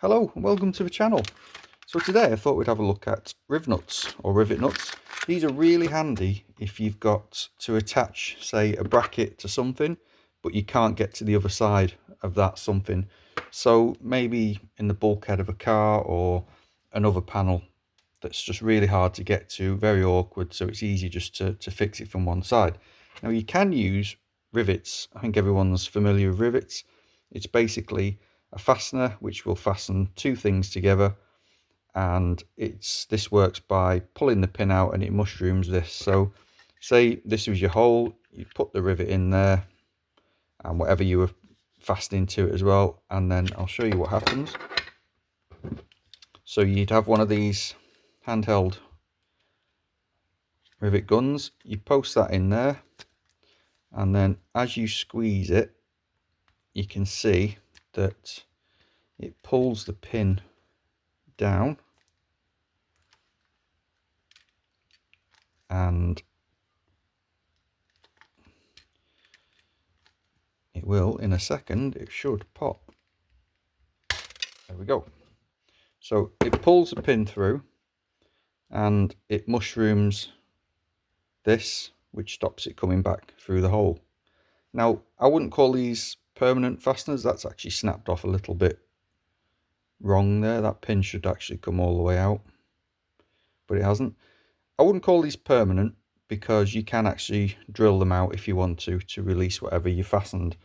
Hello and welcome to the channel. So today I thought we'd have a look at Rivnuts or rivet nuts. These are really handy if you've got to attach, say, a bracket to something, but you can't get to the other side of that something. So maybe in the bulkhead of a car or another panel that's just really hard to get to, very awkward, so it's easy just to fix it from one side. Now you can use rivets. I think everyone's familiar with rivets. It's basically a fastener which will fasten two things together, and this works by pulling the pin out and it mushrooms this. So say this was your hole, you put the rivet in there and whatever you were fastening to it as well, and then I'll show you what happens. So you'd have one of these handheld rivet guns, you post that in there, and then as you squeeze it you can see that it pulls the pin down, and it will, in a second, it should pop. There we go. So it pulls the pin through and it mushrooms this, which stops it coming back through the hole. Now, I wouldn't call these permanent fasteners. That's actually snapped off a little bit wrong there. That pin should actually come all the way out, but it hasn't. I wouldn't call these permanent because you can actually drill them out if you want to release whatever you fastened.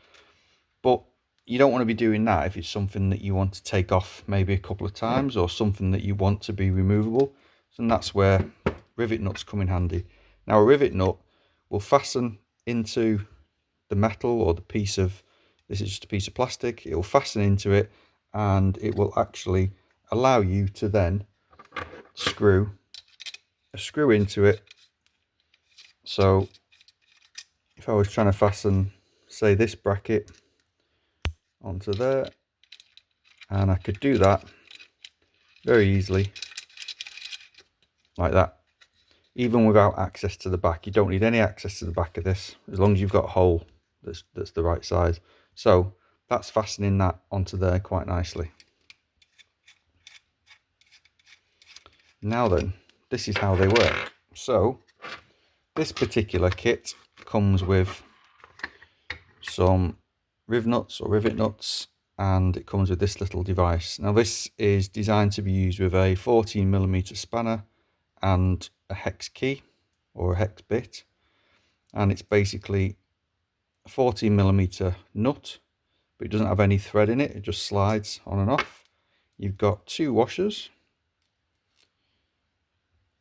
But you don't want to be doing that if it's something that you want to take off maybe a couple of times, or something that you want to be removable. And that's where rivet nuts come in handy. Now a rivet nut will fasten into the metal or the piece of, this is just a piece of plastic, it will fasten into it and it will actually allow you to then screw a screw into it. So if I was trying to fasten, say, this bracket onto there, and I could do that very easily like that, even without access to the back. You don't need any access to the back of this as long as you've got a hole that's the right size. So that's fastening that onto there quite nicely. Now then, this is how they work. So this particular kit comes with some Rivnuts or rivet nuts, and it comes with this little device. Now this is designed to be used with a 14mm spanner and a hex key or a hex bit, and it's basically a 14mm nut, but it doesn't have any thread in it, it just slides on and off. You've got two washers,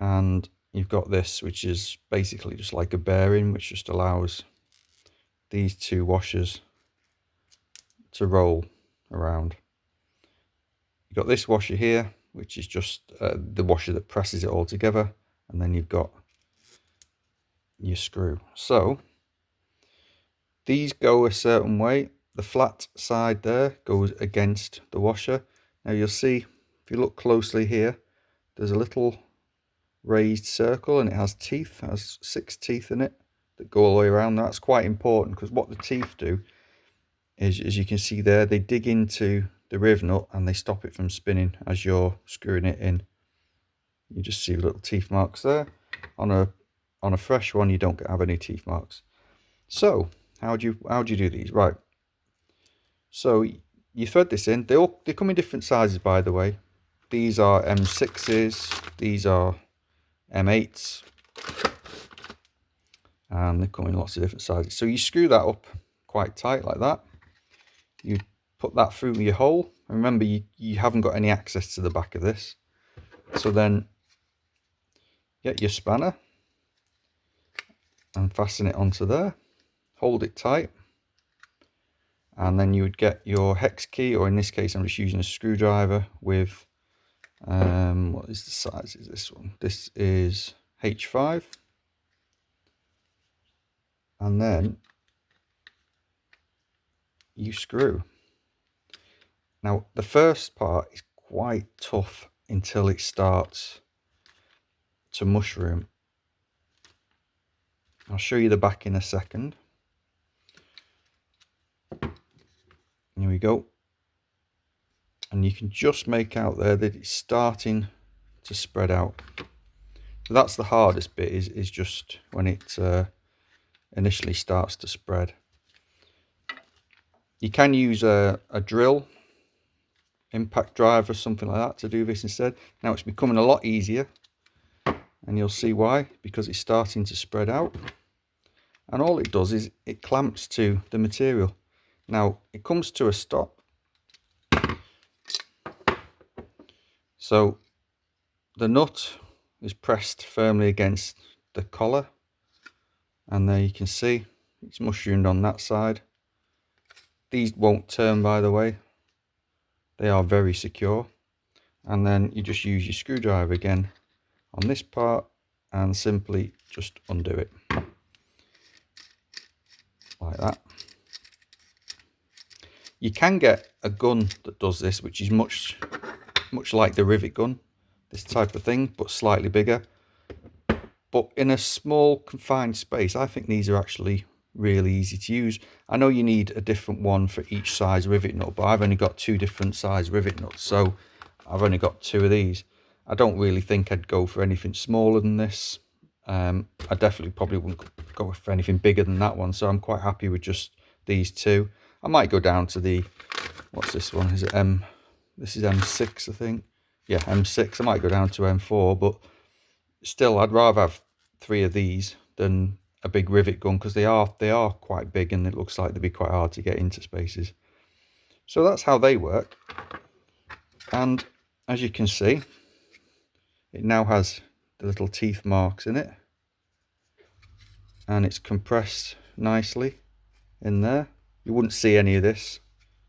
and you've got this, which is basically just like a bearing, which just allows these two washers to roll around. You've got this washer here, which is just the washer that presses it all together, and then you've got your screw. So these go a certain way. The flat side there goes against the washer. Now you'll see, if you look closely here, there's a little raised circle and it has teeth. It has 6 teeth in it that go all the way around. That's quite important because what the teeth do is, as you can see there, they dig into the Rivnut and they stop it from spinning as you're screwing it in. You just see little teeth marks there. On a fresh one, you don't have any teeth marks. So how do you do these? Right. So you thread this in. They come in different sizes, by the way. These are M6s. These are M8s. And they come in lots of different sizes. So you screw that up quite tight like that. You put that through your hole. Remember, you haven't got any access to the back of this. So then get your spanner and fasten it onto there. Hold it tight. And then you would get your hex key, or in this case I'm just using a screwdriver with, what is the size is this one? This is H5. And then you screw. Now the first part is quite tough until it starts to mushroom. I'll show you the back in a second. Here we go. and you can just make out there that it's starting to spread out. So that's the hardest bit, is just when it initially starts to spread. You can use a drill, impact drive or something like that to do this instead. Now it's becoming a lot easier, and you'll see why, because it's starting to spread out, and all it does is it clamps to the material. Now it comes to a stop, so the nut is pressed firmly against the collar, and there you can see it's mushroomed on that side. These won't turn, by the way, they are very secure. And then you just use your screwdriver again on this part and simply just undo it like that. You can get a gun that does this, which is much like the rivet gun, this type of thing, but slightly bigger. But in a small confined space, I think these are actually really easy to use. I know you need a different one for each size rivet nut, but I've only got 2 different size rivet nuts, so I've only got 2 of these. I don't really think I'd go for anything smaller than this. I definitely probably wouldn't go for anything bigger than that one, so I'm quite happy with just these 2. I might go down to the, what's this one, is it this is M6, I think. Yeah, M6. I might go down to M4, but still I'd rather have 3 of these than a big rivet gun, because they are quite big, and it looks like they'd be quite hard to get into spaces. So that's how they work. And as you can see, it now has the little teeth marks in it, and it's compressed nicely in there. You wouldn't see any of this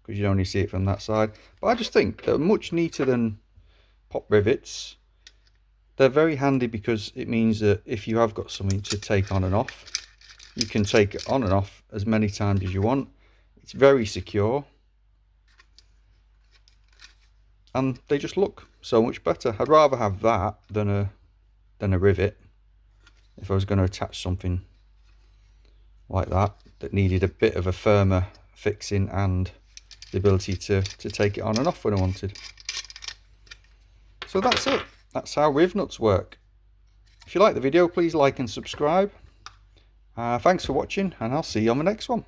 because you only see it from that side, but I just think they're much neater than pop rivets. They're very handy because it means that if you have got something to take on and off, you can take it on and off as many times as you want. It's very secure, and they just look so much better. I'd rather have that than a rivet if I was going to attach something like that needed a bit of a firmer fixing and the ability to take it on and off when I wanted. So that's it. That's how Rivnuts work. If you like the video, please like and subscribe. Thanks for watching, and I'll see you on the next one.